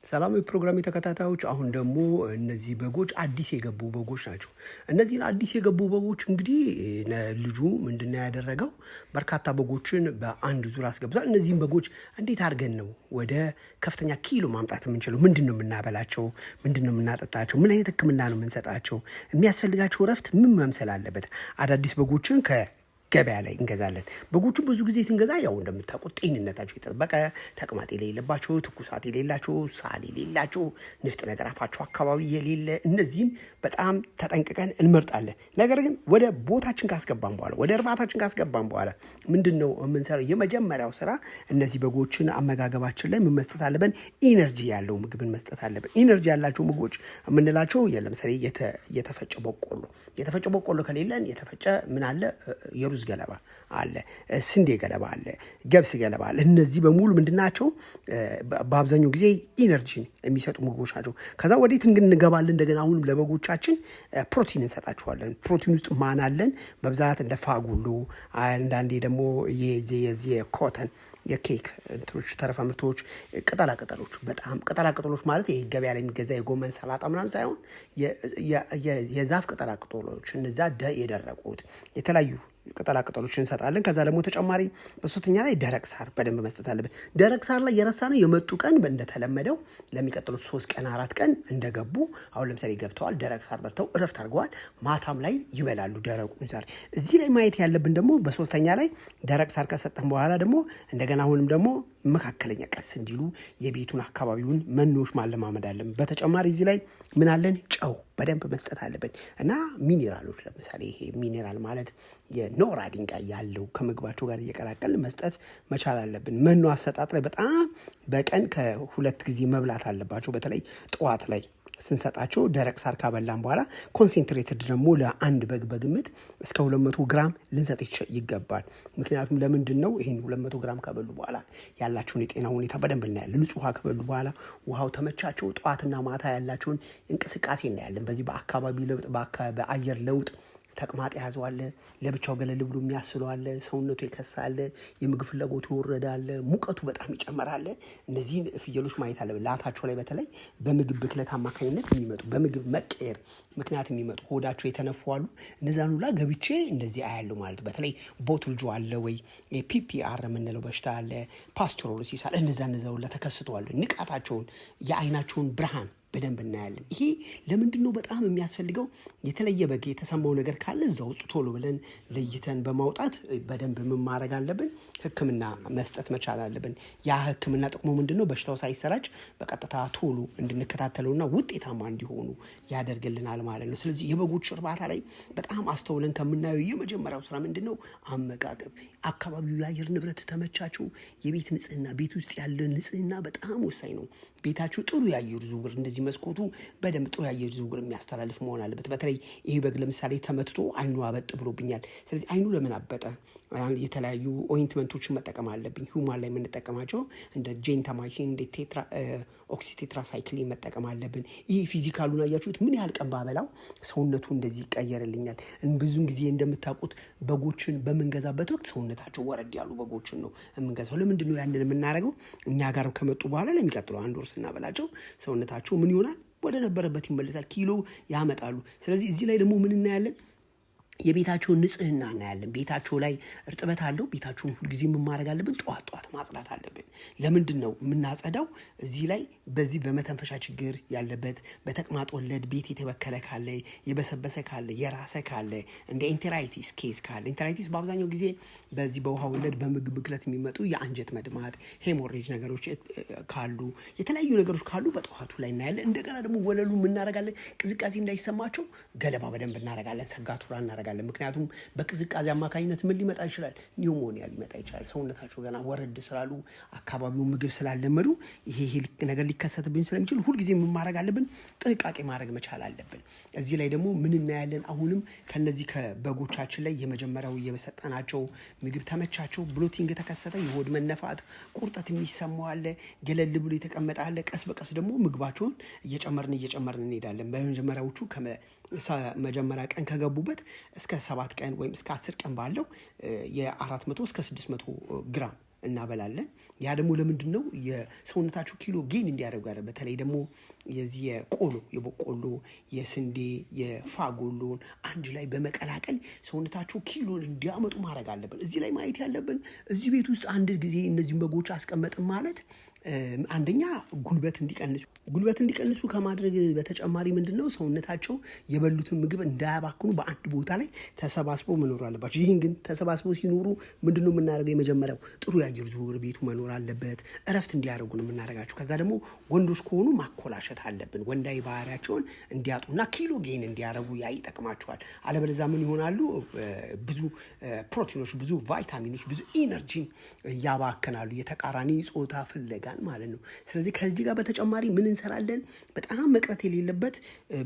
ሰላም የፕሮግራም ተከታታዮች አሁን ደግሞ እነዚህ በጎች አዲስ የገቡ በጎች ናቸው። እነዚህን አዲስ የገቡ በጎች እንግዲህ ልጁ ምንድነው ያደረገው? በርካታ በጎችን በአንድ ዙር አስገብቷል። እነዚህን በጎች እንዴት አድርገን ነው ወደ ከፍተኛ ኪሎ ማምጣት የምንችለው? ምንድነው የምናበላቸው? ምንድነው የምናጠጣቸው? ምን አይነት ሕክምና ነው የምንሰጣቸው? የሚያስፈልጋቸው እረፍት ምን መምሰል አለበት? አዳዲስ በጎችን ገበያ ላይ እንገዛለን። በጎቹ ብዙ ጊዜ ስንገዛ ያው እንደምታውቁት ጤንነታቸው የተጠበቀ ተቅማጥ የሌለባቸው፣ ትኩሳት የሌላቸው፣ ሳል የሌላቸው፣ ንፍጥ ነገር አፋቸው አካባቢ የሌለ እነዚህን በጣም ተጠንቅቀን እንመርጣለን። ነገር ግን ወደ ቦታችን ካስገባን በኋላ ወደ እርባታችን ካስገባን በኋላ ምንድነው የምንሰራው? የመጀመሪያው ስራ እነዚህ በጎችን አመጋገባችን ላይ ምን መስጠት አለብን? ኢነርጂ ያለው ምግብን መስጠት አለብን። ኢነርጂ ያላቸው ምግቦች የምንላቸው ለምሳሌ የተፈጨ በቆሎ ከሌለን የተፈጨ ምን አለ? የሩዝ ገለባ አለ፣ ስንዴ ገለባ አለ፣ ገብስ ገለባ አለ። እነዚህ በሙሉ ምንድናቸው? በአብዛኛው ጊዜ ኢነርጂን የሚሰጡ ምግቦች ናቸው። ከዛ ወዴት እንገባለን? እንደገና አሁንም ለበጎቻችን ፕሮቲን እንሰጣቸዋለን። ፕሮቲን ውስጥ ማን አለን? በብዛት እንደ ፋጉሎ፣ አንዳንዴ ደግሞ የኮተን የኬክ እንትሮች፣ ተረፈ ምርቶች፣ ቅጠላቅጠሎች። በጣም ቅጠላቅጠሎች ማለት ይሄ ገበያ ላይ የሚገዛ የጎመን ሰላጣ ምናምን ሳይሆን የዛፍ ቅጠላቅጠሎች፣ እነዛ የደረቁት የተለያዩ ቅጠላቅጠሎች እንሰጣለን። ከዛ ደግሞ ተጨማሪ በሶስተኛ ላይ ደረቅ ሳር በደንብ መስጠት አለብን። ደረቅ ሳር ላይ የረሳነው የመጡ ቀን እንደተለመደው ለሚቀጥሉት 3 ቀን 4 ቀን እንደገቡ አሁን ለምሳሌ ገብተዋል፣ ደረቅ ሳር በልተው እረፍት አድርገዋል፣ ማታም ላይ ይበላሉ ደረቁን ሳር። እዚህ ላይ ማየት ያለብን ደግሞ በሶስተኛ ላይ ደረቅ ሳር ከሰጠን በኋላ ደግሞ እንደገና አሁንም ደግሞ መካከለኛ ቀስ እንዲሉ የቤቱን አካባቢውን መኖች ማለማመድ አለብን። በተጨማሪ እዚህ ላይ ምን አለን? ጨው በደንብ መስጠት አለብን እና ሚኔራሎች፣ ለምሳሌ ይሄ ሚኔራል ማለት የኖራ ድንጋይ ያለው ከምግባቸው ጋር እየቀላቀልን መስጠት መቻል አለብን። መኖ አሰጣጥ ላይ በጣም በቀን ከ2 ጊዜ መብላት አለባቸው። በተለይ ጠዋት ላይ ስንሰጣቸው ደረቅ ሳር ካበላን በኋላ ኮንሴንትሬትድ ደግሞ ለአንድ በግ በግምት እስከ 200 ግራም ልንሰጥ ይገባል። ምክንያቱም ለምንድን ነው ይህን 200 ግራም ከበሉ በኋላ ያላቸውን የጤና ሁኔታ በደንብ እናያለን። ንጹህ ውሃ ከበሉ በኋላ ውሃው ተመቻቸው፣ ጠዋትና ማታ ያላቸውን እንቅስቃሴ እናያለን። በዚህ በአካባቢ ለውጥ በአየር ለውጥ ተቅማጥ ያዘው አለ፣ ለብቻው ገለል ብሎ የሚያስለው አለ፣ ሰውነቱ የከሳለ፣ የምግብ ፍላጎቱ ይወረዳል፣ ሙቀቱ በጣም ይጨምራል። እነዚህን ፍየሎች ማየት አለብን። ላታቸው ላይ በተለይ በምግብ ብክለት አማካኝነት የሚመጡ በምግብ መቀየር ምክንያት የሚመጡ ሆዳቸው የተነፉ አሉ። እነዛን ሁላ ገብቼ እንደዚህ አያለሁ ማለት። በተለይ ቦትልጆ አለ ወይ ፒፒአር የምንለው በሽታ አለ፣ ፓስቶሮሎሲስ አለ። እነዛ ሁላ ተከስተዋል። ንቃታቸውን የአይናቸውን ብርሃን በደንብ እናያለን። ይሄ ለምንድን ነው በጣም የሚያስፈልገው? የተለየ በግ የተሰማው ነገር ካለ እዛ ውስጥ ቶሎ ብለን ለይተን በማውጣት በደንብ ምን ማድረግ አለብን? ሕክምና መስጠት መቻል አለብን። ያ ሕክምና ጥቅሙ ምንድን ነው? በሽታው ሳይሰራጭ በቀጥታ ቶሎ እንድንከታተለውና ውጤታማ እንዲሆኑ ያደርግልናል ማለት ነው። ስለዚህ የበጎች እርባታ ላይ በጣም አስተውለን ከምናየው የመጀመሪያው ስራ ምንድን ነው? አመጋገብ። አካባቢው የአየር ንብረት ተመቻቸው፣ የቤት ንጽህና፣ ቤት ውስጥ ያለ ንጽህና በጣም ወሳኝ ነው። ቤታችሁ ጥሩ የአየር ዝውውር እንደዚህ መስኮቱ በደንብ ጥሩ የአየር ዝውውር የሚያስተላልፍ መሆን አለበት። በተለይ ይሄ በግ ለምሳሌ ተመትቶ አይኑ አበጥ ብሎብኛል። ስለዚህ አይኑ ለምን አበጠ? የተለያዩ ኦይንትመንቶችን መጠቀም አለብኝ። ሁማን ላይ የምንጠቀማቸው እንደ ጄንታማይሲን፣ እንደ ኦክሲቴትራሳይክሊን መጠቀም አለብን። ይህ ፊዚካሉን አያችሁት? ምን ያህል ቀን ባበላው ሰውነቱ እንደዚህ ይቀየርልኛል። ብዙን ጊዜ እንደምታውቁት በጎችን በምንገዛበት ወቅት ሰውነታቸው ወረድ ያሉ በጎችን ነው የምንገዛው። ለምንድን ነው ያንን የምናደርገው? እኛ ጋር ከመጡ በኋላ ለሚቀጥለው 1 ወር ስናበላቸው ሰውነታቸው ምን ይሆናል? ወደ ነበረበት ይመለሳል፣ ኪሎ ያመጣሉ። ስለዚህ እዚህ ላይ ደግሞ ምን እናያለን? የቤታቸውን ንጽህና እናያለን። ቤታቸው ላይ እርጥበት አለው። ቤታቸውን ሁልጊዜ ምን ማድረግ አለብን? ጠዋት ማጽዳት አለብን። ለምንድን ነው የምናጸዳው? እዚህ ላይ በዚህ በመተንፈሻ ችግር ያለበት በተቅማጥ ወለድ ቤት የተበከለ ካለ፣ የበሰበሰ ካለ፣ የራሰ ካለ፣ እንደ ኢንተራይቲስ ኬዝ ካለ፣ ኢንተራይቲስ በአብዛኛው ጊዜ በዚህ በውሃ ወለድ በምግብ ብክለት የሚመጡ የአንጀት መድማት፣ ሄሞሬጅ ነገሮች ካሉ፣ የተለያዩ ነገሮች ካሉ በጠዋቱ ላይ እናያለን። እንደገና ደግሞ ወለሉ እናደርጋለን፣ ቅዝቃዜ እንዳይሰማቸው ገለባ በደንብ እናደርጋለን፣ ሰጋቱራ እናደርጋለን። ምክንያቱም በቅዝቃዜ አማካኝነት ምን ሊመጣ ይችላል? ኒውሞኒያ ሊመጣ ይችላል። ሰውነታቸው ገና ወረድ ስላሉ አካባቢው ምግብ ስላለመዱ ይሄ ነገር ሊከሰትብን ስለሚችል ሁልጊዜ ምን ማድረግ አለብን? ጥንቃቄ ማድረግ መቻል አለብን። እዚህ ላይ ደግሞ ምን እናያለን? አሁንም ከነዚህ ከበጎቻችን ላይ የመጀመሪያው የበሰጠናቸው ምግብ ተመቻቸው፣ ብሎቲንግ ተከሰተ፣ የሆድ መነፋት፣ ቁርጠት የሚሰማው አለ፣ ገለል ብሎ የተቀመጠ አለ። ቀስ በቀስ ደግሞ ምግባቸውን እየጨመርን እንሄዳለን። በመጀመሪያዎቹ መጀመሪያ ቀን ከገቡበት እስከ 7 ቀን ወይም እስከ 10 ቀን ባለው የ400 እስከ 600 ግራም እናበላለን። ያ ደግሞ ለምንድን ነው? የሰውነታችሁ ኪሎ ጌን እንዲያደርጉ ያለ በተለይ ደግሞ የዚህ የበቆሎ፣ የስንዴ፣ የፋጎሎን አንድ ላይ በመቀላቀል ሰውነታችሁ ኪሎን እንዲያመጡ ማድረግ አለብን። እዚህ ላይ ማየት ያለብን እዚህ ቤት ውስጥ አንድ ጊዜ እነዚህን በጎች አስቀመጥን ማለት አንደኛ ጉልበት እንዲቀንሱ ከማድረግ በተጨማሪ ምንድነው ሰውነታቸው የበሉትን ምግብ እንዳያባክኑ በአንድ ቦታ ላይ ተሰባስበው መኖር አለባቸው። ይህን ግን ተሰባስበው ሲኖሩ ምንድነው የምናደርገው? የመጀመሪያው ጥሩ የአየር ዝውውር ቤቱ መኖር አለበት። እረፍት እንዲያደርጉ ነው የምናደርጋቸው። ከዛ ደግሞ ወንዶች ከሆኑ ማኮላሸት አለብን፣ ወንዳዊ ባህሪያቸውን እንዲያጡና ኪሎ ጌን እንዲያደርጉ ያ ይጠቅማቸዋል። አለበለዚያ ምን ይሆናሉ? ብዙ ፕሮቲኖች፣ ብዙ ቫይታሚኖች፣ ብዙ ኢነርጂን ያባክናሉ። የተቃራኒ ጾታ ፍለጋን ማለት ነው። ስለዚህ ከዚህ ጋር በተጨማሪ ምን እንሰራለን? በጣም መቅረት የሌለበት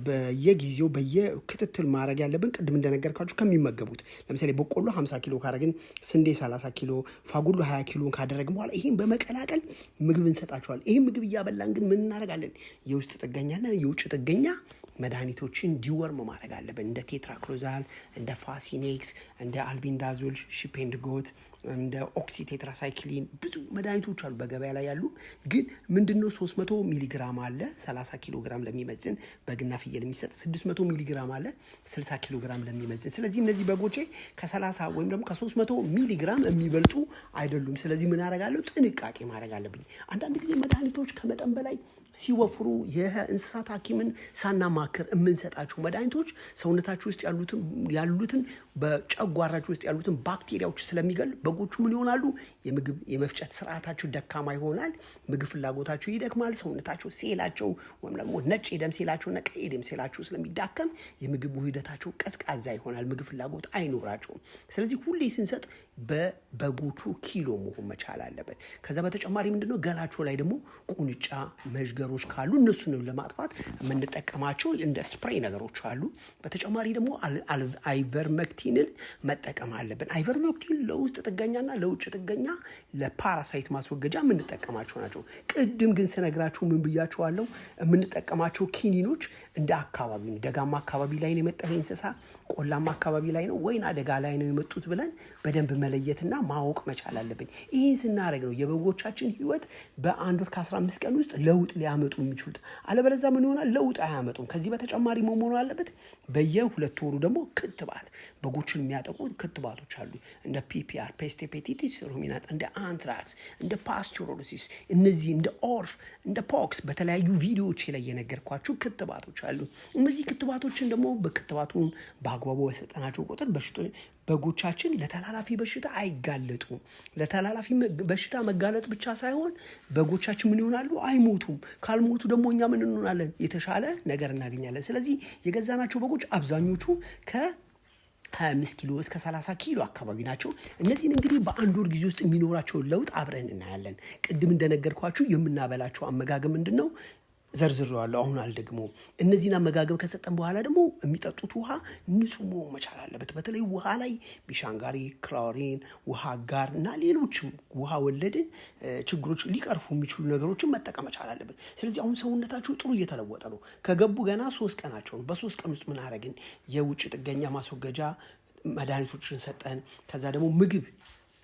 በየጊዜው በየክትትል ማድረግ ያለብን ቅድም እንደነገርኳችሁ ከሚመገቡት ለምሳሌ በቆሎ 50 ኪሎ ካደረግን፣ ስንዴ 30 ኪሎ፣ ፋጉሎ 20 ኪሎ ካደረግን በኋላ ይህን በመቀላቀል ምግብ እንሰጣቸዋል። ይህን ምግብ እያበላን ግን ምን እናደርጋለን? የውስጥ ጥገኛና የውጭ ጥገኛ መድኃኒቶችን እንዲወርም ማድረግ አለብን። እንደ ቴትራክሎዛል፣ እንደ ፋሲኔክስ፣ እንደ አልቢንዳዞል፣ ሺፔንድጎት፣ እንደ ኦክሲቴትራሳይክሊን ብዙ መድኃኒቶች አሉ በገበያ ላይ ያሉ። ግን ምንድነው 300 ሚሊግራም አለ 30 ኪሎ ግራም ለሚመዝን በግና ፍየል የሚሰጥ፣ 600 ሚሊግራም አለ 60 ኪሎ ግራም ለሚመዝን። ስለዚህ እነዚህ በጎቼ ከ30 ወይም ደግሞ ከ300 ሚሊግራም የሚበልጡ አይደሉም። ስለዚህ ምን አደርጋለሁ? ጥንቃቄ ማድረግ አለብኝ። አንዳንድ ጊዜ መድኃኒቶች ከመጠን በላይ ሲወፍሩ የእንስሳት ሐኪምን ሳናማክር የምንሰጣቸው መድኃኒቶች ሰውነታችሁ ውስጥ ያሉትን በጨጓራችሁ ውስጥ ያሉትን ባክቴሪያዎች ስለሚገሉ በጎቹ ምን ይሆናሉ? የምግብ የመፍጨት ስርዓታቸው ደካማ ይሆናል። ምግብ ፍላጎታቸው ይደክማል። ሰውነታቸው ሴላቸው ወይም ደግሞ ነጭ የደም ሴላቸውና ቀይ የደም ሴላቸው ስለሚዳከም የምግብ ውህደታቸው ቀዝቃዛ ይሆናል። ምግብ ፍላጎት አይኖራቸውም። ስለዚህ ሁሌ ስንሰጥ በበጎቹ ኪሎ መሆን መቻል አለበት። ከዛ በተጨማሪ ምንድነው ገላቸው ላይ ደግሞ ቁንጫ መዥገሮች ካሉ እነሱንም ለማጥፋት የምንጠቀማቸው እንደ ስፕሬይ ነገሮች አሉ። በተጨማሪ ደግሞ አይቨርመክቲንን መጠቀም አለብን። አይቨርመክቲን ለውስጥ ጥገኛና ለውጭ ጥገኛ ለፓራሳይት ማስወገጃ የምንጠቀማቸው ናቸው። ቅድም ግን ስነግራችሁ ምን ብያችኋለሁ? የምንጠቀማቸው ኪኒኖች እንደ አካባቢ ነው። ደጋማ አካባቢ ላይ ነው የመጣው እንስሳ፣ ቆላማ አካባቢ ላይ ነው፣ ወይና ደጋ ላይ ነው የመጡት ብለን በደንብ መለየትና ማወቅ መቻል አለብን። ይህን ስናደርግ ነው የበጎቻችን ህይወት በአንድ ወር ከ15 ቀን ውስጥ ለውጥ ሊያመጡ የሚችሉት። አለበለዚያ ምን ይሆናል? ለውጥ አያመጡም። ከዚህ በተጨማሪ መሆን አለበት በየ2 ወሩ ደግሞ ክትባት፣ በጎችን የሚያጠቁ ክትባቶች አሉ። እንደ ፒፒአር፣ ፔስት ሄፓቲቲስ ሩሚናንት፣ እንደ አንትራክስ፣ እንደ ፓስቹሮሲስ፣ እነዚህ እንደ ኦርፍ፣ እንደ ፖክስ በተለያዩ ቪዲዮዎች ላይ የነገርኳችሁ ክትባቶች አሉ። እነዚህ ክትባቶችን ደግሞ በክትባቱን በአግባቡ በሰጠናቸው ቁጥር በጎቻችን ለተላላፊ በሽታ አይጋለጡም። ለተላላፊ በሽታ መጋለጥ ብቻ ሳይሆን በጎቻችን ምን ይሆናሉ? አይሞቱም። ካልሞቱ ደግሞ እኛ ምን እንሆናለን? የተሻለ ነገር እናገኛለን። ስለዚህ የገዛናቸው በጎች አብዛኞቹ ከ25 ኪሎ እስከ 30 ኪሎ አካባቢ ናቸው። እነዚህን እንግዲህ በአንድ ወር ጊዜ ውስጥ የሚኖራቸውን ለውጥ አብረን እናያለን። ቅድም እንደነገርኳችሁ የምናበላቸው አመጋገብ ምንድን ነው? ዘርዝሬዋለሁ። አሁን አልደግሞም። እነዚህን አመጋገብ ከሰጠን በኋላ ደግሞ የሚጠጡት ውሃ ንጹህ መሆን መቻል አለበት። በተለይ ውሃ ላይ ቢሻንጋሪ፣ ክሎሪን፣ ውሃ ጋር እና ሌሎችም ውሃ ወለድን ችግሮች ሊቀርፉ የሚችሉ ነገሮችን መጠቀም መቻል አለበት። ስለዚህ አሁን ሰውነታቸው ጥሩ እየተለወጠ ነው። ከገቡ ገና 3 ቀናቸው ነው። በ3 ቀን ውስጥ ምን አደረግን? የውጭ ጥገኛ ማስወገጃ መድኃኒቶችን ሰጠን። ከዛ ደግሞ ምግብ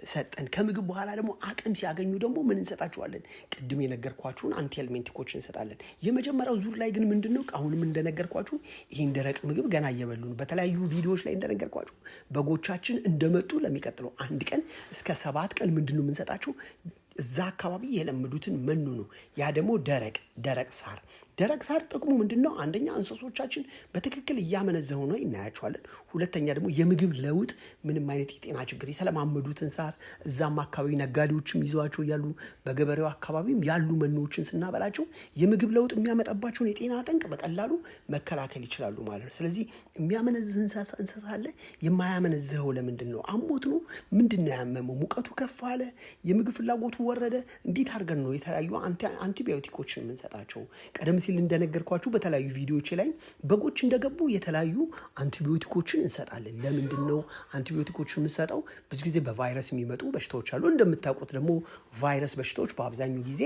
ሰጠን። ከምግብ በኋላ ደግሞ አቅም ሲያገኙ ደግሞ ምን እንሰጣቸዋለን? ቅድም የነገርኳችሁን አንቲኤልሜንቲኮች እንሰጣለን። የመጀመሪያው ዙር ላይ ግን ምንድነው? አሁንም እንደነገርኳችሁ ይህን ደረቅ ምግብ ገና እየበሉ ነው። በተለያዩ ቪዲዮዎች ላይ እንደነገርኳችሁ በጎቻችን እንደመጡ ለሚቀጥለው 1 ቀን እስከ 7 ቀን ምንድነው የምንሰጣቸው? እዛ አካባቢ የለመዱትን መኖ ነው። ያ ደግሞ ደረቅ ሳር። ደረቅ ሳር ጥቅሙ ምንድነው? አንደኛ እንስሶቻችን በትክክል እያመነዘው ነው እናያቸዋለን። ሁለተኛ ደግሞ የምግብ ለውጥ ምንም አይነት የጤና ችግር የተለማመዱትን ሳር እዛም አካባቢ ነጋዴዎችም ይዘዋቸው ያሉ በገበሬው አካባቢም ያሉ መኖዎችን ስናበላቸው የምግብ ለውጥ የሚያመጣባቸውን የጤና ጠንቅ በቀላሉ መከላከል ይችላሉ ማለት ነው። ስለዚህ የሚያመነዝህ እንስሳ አለ። የማያመነዝኸው ለምንድን ነው? አሞት ነው? ምንድን ነው ያመመው? ሙቀቱ ከፍ አለ? የምግብ ፍላጎቱ ወረደ እንዴት አድርገን ነው የተለያዩ አንቲባዮቲኮችን የምንሰጣቸው? ቀደም ሲል እንደነገርኳችሁ በተለያዩ ቪዲዮዎች ላይ በጎች እንደገቡ የተለያዩ አንቲባዮቲኮችን እንሰጣለን። ለምንድን ነው አንቲባዮቲኮችን የምንሰጠው? ብዙ ጊዜ በቫይረስ የሚመጡ በሽታዎች አሉ። እንደምታውቁት ደግሞ ቫይረስ በሽታዎች በአብዛኛው ጊዜ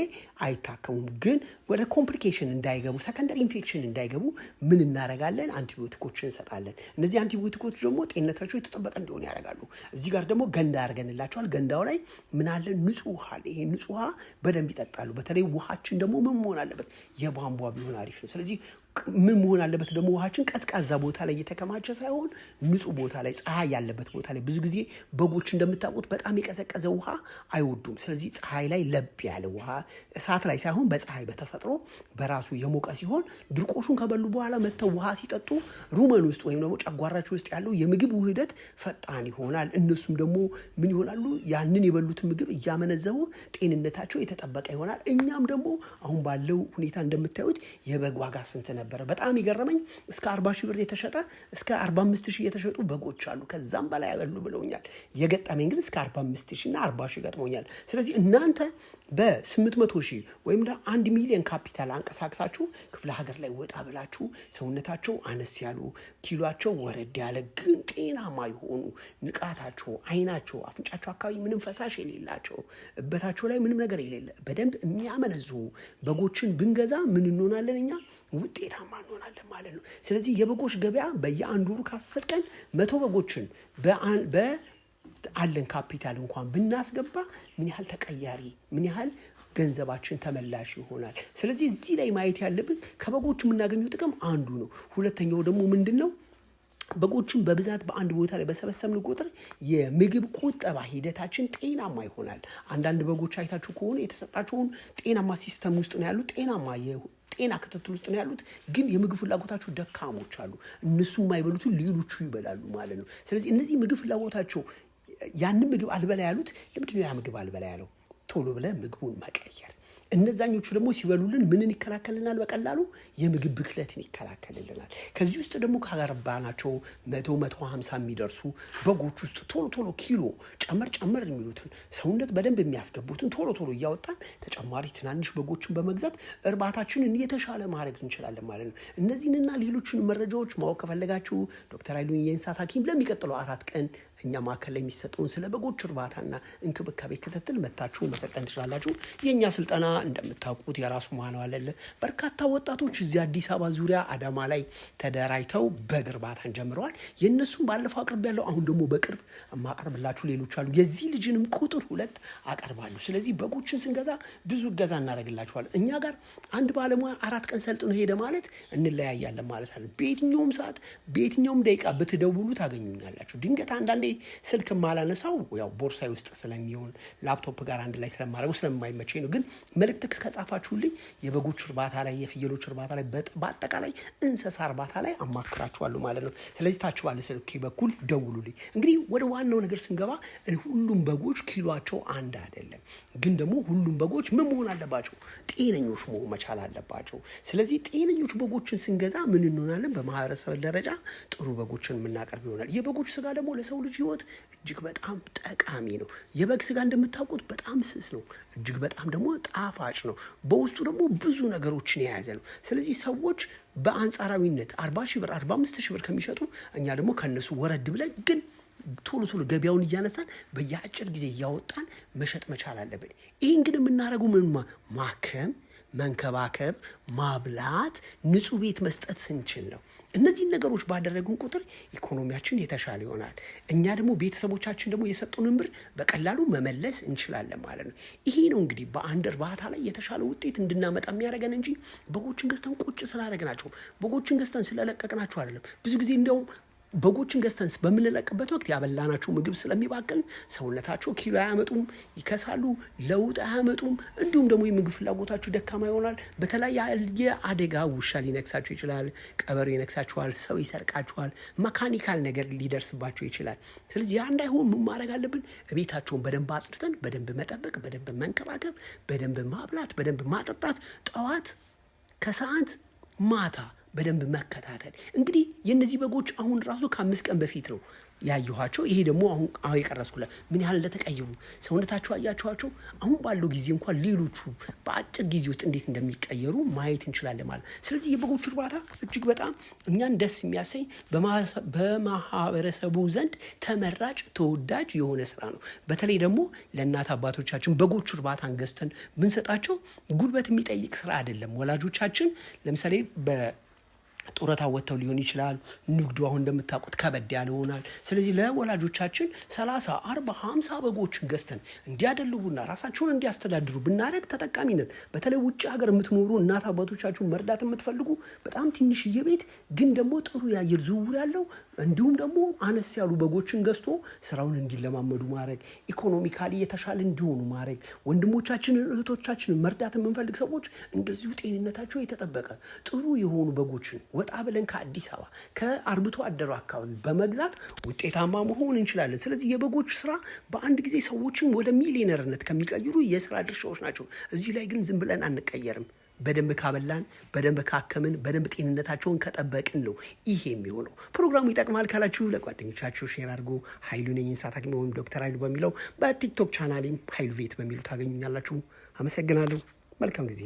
አይታከሙም። ግን ወደ ኮምፕሊኬሽን እንዳይገቡ፣ ሰከንደሪ ኢንፌክሽን እንዳይገቡ ምን እናደርጋለን? አንቲባዮቲኮችን እንሰጣለን። እነዚህ አንቲባዮቲኮች ደግሞ ጤንነታቸው የተጠበቀ እንዲሆን ያደርጋሉ። እዚህ ጋር ደግሞ ገንዳ አድርገንላቸዋል። ገንዳው ላይ ምን አለ? ንጹህ ውሃ አለ። ይሄ ንጹህ ውሃ በደንብ ይጠጣሉ። በተለይ ውሃችን ደግሞ ምን መሆን አለበት? የቧንቧ ቢሆን አሪፍ ነው። ስለዚህ ምን መሆን አለበት ደግሞ? ውሃችን ቀዝቃዛ ቦታ ላይ እየተከማቸ ሳይሆን ንጹህ ቦታ ላይ፣ ፀሐይ ያለበት ቦታ ላይ። ብዙ ጊዜ በጎች እንደምታውቁት በጣም የቀዘቀዘ ውሃ አይወዱም። ስለዚህ ፀሐይ ላይ ለብ ያለ ውሃ፣ እሳት ላይ ሳይሆን በፀሐይ በተፈጥሮ በራሱ የሞቀ ሲሆን ድርቆሹን ከበሉ በኋላ መጥተው ውሃ ሲጠጡ ሩመን ውስጥ ወይም ደግሞ ጨጓራቸው ውስጥ ያለው የምግብ ውህደት ፈጣን ይሆናል። እነሱም ደግሞ ምን ይሆናሉ? ያንን የበሉትን ምግብ እያመነዘቡ ጤንነታቸው የተጠበቀ ይሆናል። እኛም ደግሞ አሁን ባለው ሁኔታ እንደምታዩት የበግ ዋጋ ስንት ነበረ? በጣም ይገረመኝ። እስከ 40 ሺህ ብር የተሸጠ እስከ 45 ሺህ የተሸጡ በጎች አሉ። ከዛም በላይ ያሉ ብለውኛል። የገጠመኝ ግን እስከ 45 ሺህ እና 40 ሺህ ገጥሞኛል። ስለዚህ እናንተ በ800 ሺህ ወይም ለ1 ሚሊዮን ካፒታል አንቀሳቅሳችሁ ክፍለ ሀገር ላይ ወጣ ብላችሁ ሰውነታቸው አነስ ያሉ ኪሏቸው ወረድ ያለ ግን ጤናማ የሆኑ ንቃታቸው፣ አይናቸው፣ አፍንጫቸው አካባቢ ምንም ፈሳሽ የሌላቸው እበታቸው ላይ ምንም ነገር የሌለ በደንብ የሚያመነዙ በጎችን ብንገዛ ምን እንሆናለን? እኛ ውጤታማ እንሆናለን ማለት ነው። ስለዚህ የበጎች ገበያ በየአንድ ወሩ ከ10 ቀን 100 በጎችን አለን ካፒታል እንኳን ብናስገባ ምን ያህል ተቀያሪ፣ ምን ያህል ገንዘባችን ተመላሽ ይሆናል። ስለዚህ እዚህ ላይ ማየት ያለብን ከበጎች የምናገኘው ጥቅም አንዱ ነው። ሁለተኛው ደግሞ ምንድን ነው? በጎችን በብዛት በአንድ ቦታ ላይ በሰበሰብን ቁጥር የምግብ ቁጠባ ሂደታችን ጤናማ ይሆናል። አንዳንድ በጎች አይታችሁ ከሆነ የተሰጣቸውን ጤናማ ሲስተም ውስጥ ነው ያሉት፣ ጤና ክትትል ውስጥ ነው ያሉት፣ ግን የምግብ ፍላጎታቸው ደካሞች አሉ። እነሱ የማይበሉትን ሌሎቹ ይበላሉ ማለት ነው። ስለዚህ እነዚህ ምግብ ፍላጎታቸው ያንን ምግብ አልበላ ያሉት ለምንድን ነው ያ ምግብ አልበላ ያለው? ቶሎ ብለህ ምግቡን መቀየር። እነዛኞቹ ደግሞ ሲበሉልን ምንን ይከላከልናል? በቀላሉ የምግብ ብክለትን ይከላከልልናል። ከዚህ ውስጥ ደግሞ ካገረባናቸው 150 የሚደርሱ በጎች ውስጥ ቶሎ ኪሎ ጨመር የሚሉትን ሰውነት በደንብ የሚያስገቡትን ቶሎ እያወጣን ተጨማሪ ትናንሽ በጎችን በመግዛት እርባታችንን የተሻለ ማድረግ እንችላለን ማለት ነው። እነዚህንና ሌሎችን መረጃዎች ማወቅ ከፈለጋችሁ ዶክተር ኃይሉ የእንስሳት ሐኪም ለሚቀጥለው 4 ቀን እኛ ማዕከል ላይ የሚሰጠውን ስለ በጎች እርባታና እንክብካቤ ክትትል መታችሁ መሰልጠን ትችላላችሁ። የእኛ ስልጠና እንደምታውቁት የራሱ ማንዋል አለ። በርካታ ወጣቶች እዚህ አዲስ አበባ ዙሪያ አዳማ ላይ ተደራጅተው በግ እርባታን ጀምረዋል። የእነሱም ባለፈው አቅርብ ያለው አሁን ደግሞ በቅርብ የማቀርብላችሁ ሌሎች አሉ። የዚህ ልጅንም ቁጥር 2 አቀርባለሁ። ስለዚህ በጎችን ስንገዛ ብዙ እገዛ እናደርግላችኋለን። እኛ ጋር አንድ ባለሙያ 4 ቀን ሰልጥኖ ሄደ ማለት እንለያያለን ማለት አለ። በየትኛውም ሰዓት በየትኛውም ደቂቃ ብትደውሉ ታገኙኛላችሁ። ድንገት አንዳንዴ ስልክ ማላነሳው ያው ቦርሳይ ውስጥ ስለሚሆን ላፕቶፕ ጋር አንድ ላይ ስለማደርገው ስለማይመቸኝ ነው። ግን መልእክት ከጻፋችሁልኝ የበጎች እርባታ ላይ፣ የፍየሎች እርባታ ላይ፣ በአጠቃላይ እንስሳ እርባታ ላይ አማክራችኋለሁ ማለት ነው። ስለዚህ ታች ባለ ስልክ በኩል ደውሉልኝ። እንግዲህ ወደ ዋናው ነገር ስንገባ ሁሉም በጎች ኪሏቸው አንድ አይደለም። ግን ደግሞ ሁሉም በጎች ምን መሆን አለባቸው? ጤነኞች መሆን መቻል አለባቸው። ስለዚህ ጤነኞች በጎችን ስንገዛ ምን እንሆናለን? በማህበረሰብ ደረጃ ጥሩ በጎችን የምናቀርብ ይሆናል። የበጎች ስጋ ደግሞ ለሰው ልጅ ህይወት እጅግ በጣም ጠቃሚ ነው። የበግ ስጋ እንደምታውቁት በጣም ስስ ነው፣ እጅግ በጣም ደግሞ ጣፋጭ ነው። በውስጡ ደግሞ ብዙ ነገሮችን የያዘ ነው። ስለዚህ ሰዎች በአንጻራዊነት 40 ሺህ ብር 45 ሺህ ብር ከሚሸጡ እኛ ደግሞ ከነሱ ወረድ ብለን ግን ቶሎ ገበያውን እያነሳን በየአጭር ጊዜ እያወጣን መሸጥ መቻል አለብን። ይህን ግን የምናደርገው ምን ማከም፣ መንከባከብ፣ ማብላት፣ ንጹህ ቤት መስጠት ስንችል ነው። እነዚህን ነገሮች ባደረጉን ቁጥር ኢኮኖሚያችን የተሻለ ይሆናል። እኛ ደግሞ ቤተሰቦቻችን ደግሞ የሰጡንን ብር በቀላሉ መመለስ እንችላለን ማለት ነው። ይሄ ነው እንግዲህ በአንድ እርባታ ላይ የተሻለ ውጤት እንድናመጣ የሚያደርገን እንጂ በጎችን ገዝተን ቁጭ ስላደረግናቸው፣ በጎችን ገዝተን ስለለቀቅናቸው አይደለም። ብዙ ጊዜ እንዲያውም በጎችን ገዝተን በምንለቅበት ወቅት ያበላናቸው ምግብ ስለሚባክን ሰውነታቸው ኪሎ አያመጡም፣ ይከሳሉ፣ ለውጥ አያመጡም። እንዲሁም ደግሞ የምግብ ፍላጎታቸው ደካማ ይሆናል። በተለያየ አደጋ ውሻ ሊነክሳቸው ይችላል፣ ቀበሮ ይነክሳቸዋል፣ ሰው ይሰርቃቸዋል፣ መካኒካል ነገር ሊደርስባቸው ይችላል። ስለዚህ ያ እንዳይሆን ምን ማድረግ አለብን? ቤታቸውን በደንብ አጽድተን በደንብ መጠበቅ፣ በደንብ መንከባከብ፣ በደንብ ማብላት፣ በደንብ ማጠጣት፣ ጠዋት፣ ከሰዓት፣ ማታ በደንብ መከታተል። እንግዲህ የእነዚህ በጎች አሁን ራሱ ከ5 ቀን በፊት ነው ያየኋቸው። ይሄ ደግሞ አሁን የቀረስኩላ ምን ያህል እንደተቀየሩ ሰውነታቸው አያቸዋቸው። አሁን ባለው ጊዜ እንኳን ሌሎቹ በአጭር ጊዜ ውስጥ እንዴት እንደሚቀየሩ ማየት እንችላለን ማለት። ስለዚህ የበጎች እርባታ እጅግ በጣም እኛን ደስ የሚያሰኝ በማህበረሰቡ ዘንድ ተመራጭ ተወዳጅ የሆነ ስራ ነው። በተለይ ደግሞ ለእናት አባቶቻችን በጎች እርባታን ገዝተን ብንሰጣቸው ጉልበት የሚጠይቅ ስራ አይደለም። ወላጆቻችን ለምሳሌ ጡረታ ወጥተው ሊሆን ይችላል። ንግዱ አሁን እንደምታውቁት ከበድ ያለ ይሆናል። ስለዚህ ለወላጆቻችን 30፣ 40፣ 50 በጎችን ገዝተን እንዲያደልቡና ራሳቸውን እንዲያስተዳድሩ ብናደርግ ተጠቃሚ ነን። በተለይ ውጭ ሀገር የምትኖሩ እናት አባቶቻችሁን መርዳት የምትፈልጉ በጣም ትንሽዬ ቤት ግን ደግሞ ጥሩ የአየር ዝውውር ያለው እንዲሁም ደግሞ አነስ ያሉ በጎችን ገዝቶ ስራውን እንዲለማመዱ ማድረግ፣ ኢኮኖሚካሊ የተሻለ እንዲሆኑ ማድረግ፣ ወንድሞቻችንን እህቶቻችንን መርዳት የምንፈልግ ሰዎች እንደዚሁ ጤንነታቸው የተጠበቀ ጥሩ የሆኑ በጎችን ወጣ ብለን ከአዲስ አበባ ከአርብቶ አደሩ አካባቢ በመግዛት ውጤታማ መሆን እንችላለን። ስለዚህ የበጎች ስራ በአንድ ጊዜ ሰዎችን ወደ ሚሊዮነርነት ከሚቀይሩ የስራ ድርሻዎች ናቸው። እዚህ ላይ ግን ዝም ብለን አንቀየርም። በደንብ ካበላን፣ በደንብ ካከምን፣ በደንብ ጤንነታቸውን ከጠበቅን ነው ይሄ የሚሆነው። ፕሮግራሙ ይጠቅማል ካላችሁ ለጓደኞቻችሁ ሼር አድርጉ። ኃይሉ ነኝ እንስሳት ሐኪም ወይም ዶክተር ኃይሉ በሚለው በቲክቶክ ቻናሌም ኃይሉ ቬት በሚሉ ታገኙኛላችሁ። አመሰግናለሁ። መልካም ጊዜ